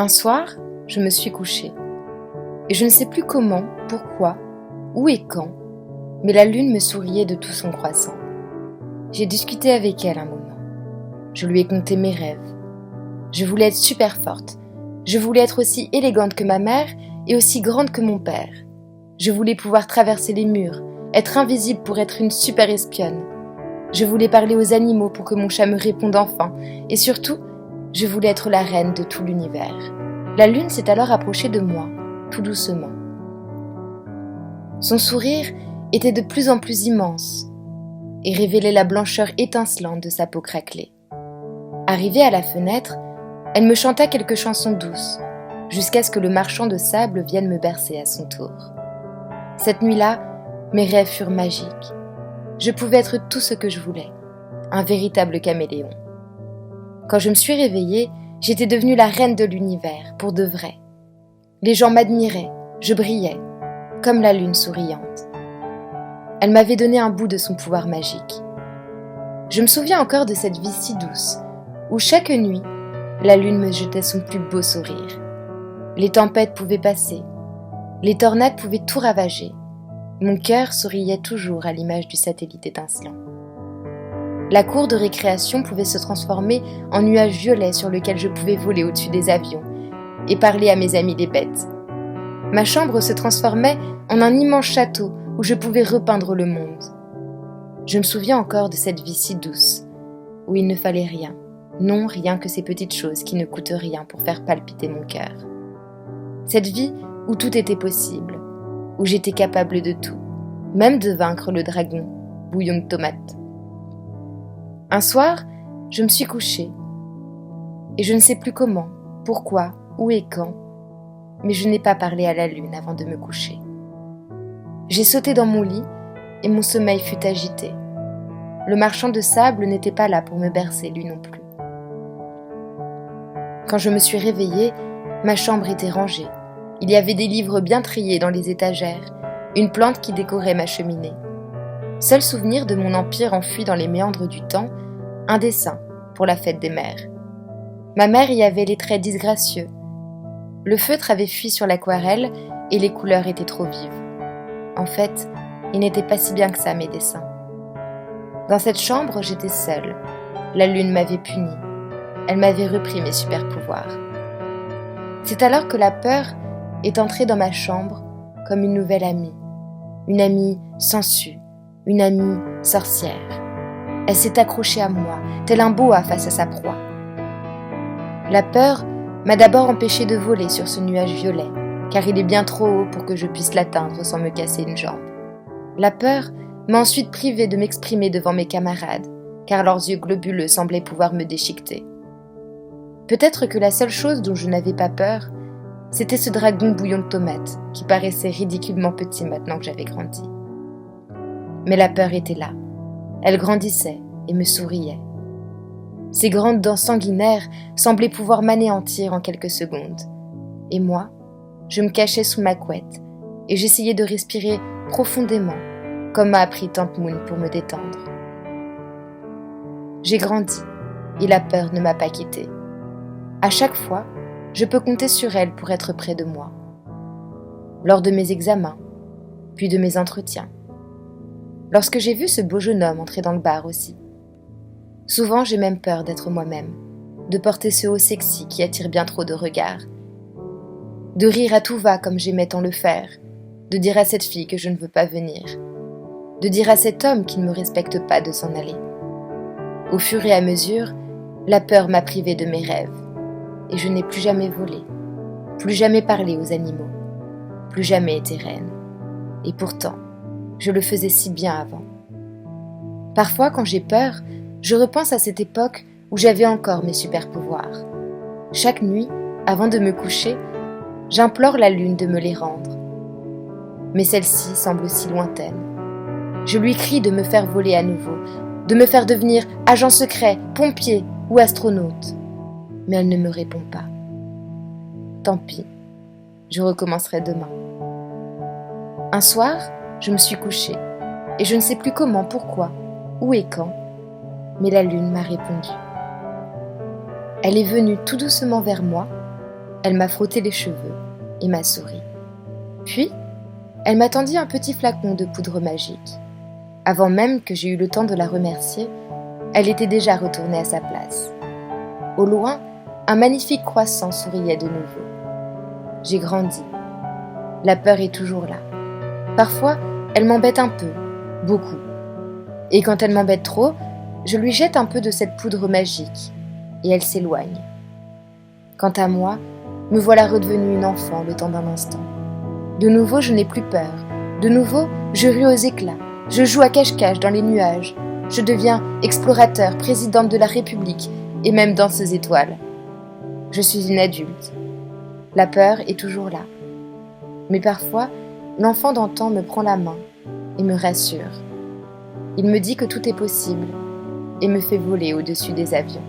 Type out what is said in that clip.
Un soir, je me suis couchée. Et je ne sais plus comment, pourquoi, où et quand, mais la lune me souriait de tout son croissant. J'ai discuté avec elle un moment. Je lui ai conté mes rêves. Je voulais être super forte. Je voulais être aussi élégante que ma mère et aussi grande que mon père. Je voulais pouvoir traverser les murs, être invisible pour être une super espionne. Je voulais parler aux animaux pour que mon chat me réponde enfin. Et surtout, je voulais être la reine de tout l'univers. La lune s'est alors approchée de moi, tout doucement. Son sourire était de plus en plus immense et révélait la blancheur étincelante de sa peau craquelée. Arrivée à la fenêtre, elle me chanta quelques chansons douces, jusqu'à ce que le marchand de sable vienne me bercer à son tour. Cette nuit-là, mes rêves furent magiques. Je pouvais être tout ce que je voulais, un véritable caméléon. Quand je me suis réveillée, j'étais devenue la reine de l'univers, pour de vrai. Les gens m'admiraient, je brillais, comme la lune souriante. Elle m'avait donné un bout de son pouvoir magique. Je me souviens encore de cette vie si douce, où chaque nuit, la lune me jetait son plus beau sourire. Les tempêtes pouvaient passer, les tornades pouvaient tout ravager. Mon cœur souriait toujours à l'image du satellite étincelant. La cour de récréation pouvait se transformer en nuage violet sur lequel je pouvais voler au-dessus des avions et parler à mes amis les bêtes. Ma chambre se transformait en un immense château où je pouvais repeindre le monde. Je me souviens encore de cette vie si douce, où il ne fallait rien, non rien que ces petites choses qui ne coûtent rien pour faire palpiter mon cœur. Cette vie où tout était possible, où j'étais capable de tout, même de vaincre le dragon, bouillon de tomate. Un soir, je me suis couchée, et je ne sais plus comment, pourquoi, où et quand, mais je n'ai pas parlé à la lune avant de me coucher. J'ai sauté dans mon lit, et mon sommeil fut agité. Le marchand de sable n'était pas là pour me bercer, lui non plus. Quand je me suis réveillée, ma chambre était rangée. Il y avait des livres bien triés dans les étagères, une plante qui décorait ma cheminée. Seul souvenir de mon empire enfui dans les méandres du temps, un dessin pour la fête des mères. Ma mère y avait les traits disgracieux. Le feutre avait fui sur l'aquarelle et les couleurs étaient trop vives. En fait, ils n'étaient pas si bien que ça, mes dessins. Dans cette chambre, j'étais seule. La lune m'avait punie. Elle m'avait repris mes super pouvoirs. C'est alors que la peur est entrée dans ma chambre comme une nouvelle amie. Une amie sangsue, une amie sorcière. Elle s'est accrochée à moi, tel un boa face à sa proie. La peur m'a d'abord empêchée de voler sur ce nuage violet, car il est bien trop haut pour que je puisse l'atteindre sans me casser une jambe. La peur m'a ensuite privée de m'exprimer devant mes camarades, car leurs yeux globuleux semblaient pouvoir me déchiqueter. Peut-être que la seule chose dont je n'avais pas peur, c'était ce dragon bouillon de tomate qui paraissait ridiculement petit maintenant que j'avais grandi. Mais la peur était là. Elle grandissait et me souriait. Ses grandes dents sanguinaires semblaient pouvoir m'anéantir en quelques secondes. Et moi, je me cachais sous ma couette et j'essayais de respirer profondément, comme m'a appris Tante Moon pour me détendre. J'ai grandi et la peur ne m'a pas quittée. À chaque fois, je peux compter sur elle pour être près de moi. Lors de mes examens, puis de mes entretiens. Lorsque j'ai vu ce beau jeune homme entrer dans le bar aussi. Souvent, j'ai même peur d'être moi-même, de porter ce haut sexy qui attire bien trop de regards, de rire à tout va comme j'aimais tant le faire, de dire à cette fille que je ne veux pas venir, de dire à cet homme qui ne me respecte pas de s'en aller. Au fur et à mesure, la peur m'a privée de mes rêves, et je n'ai plus jamais volé, plus jamais parlé aux animaux, plus jamais été reine. Et pourtant, je le faisais si bien avant. Parfois, quand j'ai peur, je repense à cette époque où j'avais encore mes super pouvoirs. Chaque nuit, avant de me coucher, j'implore la lune de me les rendre. Mais celle-ci semble si lointaine. Je lui crie de me faire voler à nouveau, de me faire devenir agent secret, pompier ou astronaute. Mais elle ne me répond pas. Tant pis, je recommencerai demain. Un soir, je me suis couchée, et je ne sais plus comment, pourquoi, où et quand, mais la lune m'a répondu. Elle est venue tout doucement vers moi, Elle m'a frotté les cheveux et m'a souri. Puis, elle m'a tendu un petit flacon de poudre magique. Avant même que j'aie eu le temps de la remercier, elle était déjà retournée à sa place. Au loin, un magnifique croissant souriait de nouveau. J'ai grandi. La peur est toujours là. Parfois, elle m'embête un peu, beaucoup. Et quand elle m'embête trop, je lui jette un peu de cette poudre magique, et elle s'éloigne. Quant à moi, me voilà redevenue une enfant le temps d'un instant. De nouveau, je n'ai plus peur. De nouveau, je ris aux éclats. Je joue à cache-cache dans les nuages. Je deviens explorateur, présidente de la République, et même danseuse étoile. Je suis une adulte. La peur est toujours là. Mais parfois, l'enfant d'antan me prend la main et me rassure. Il me dit que tout est possible et me fait voler au-dessus des avions.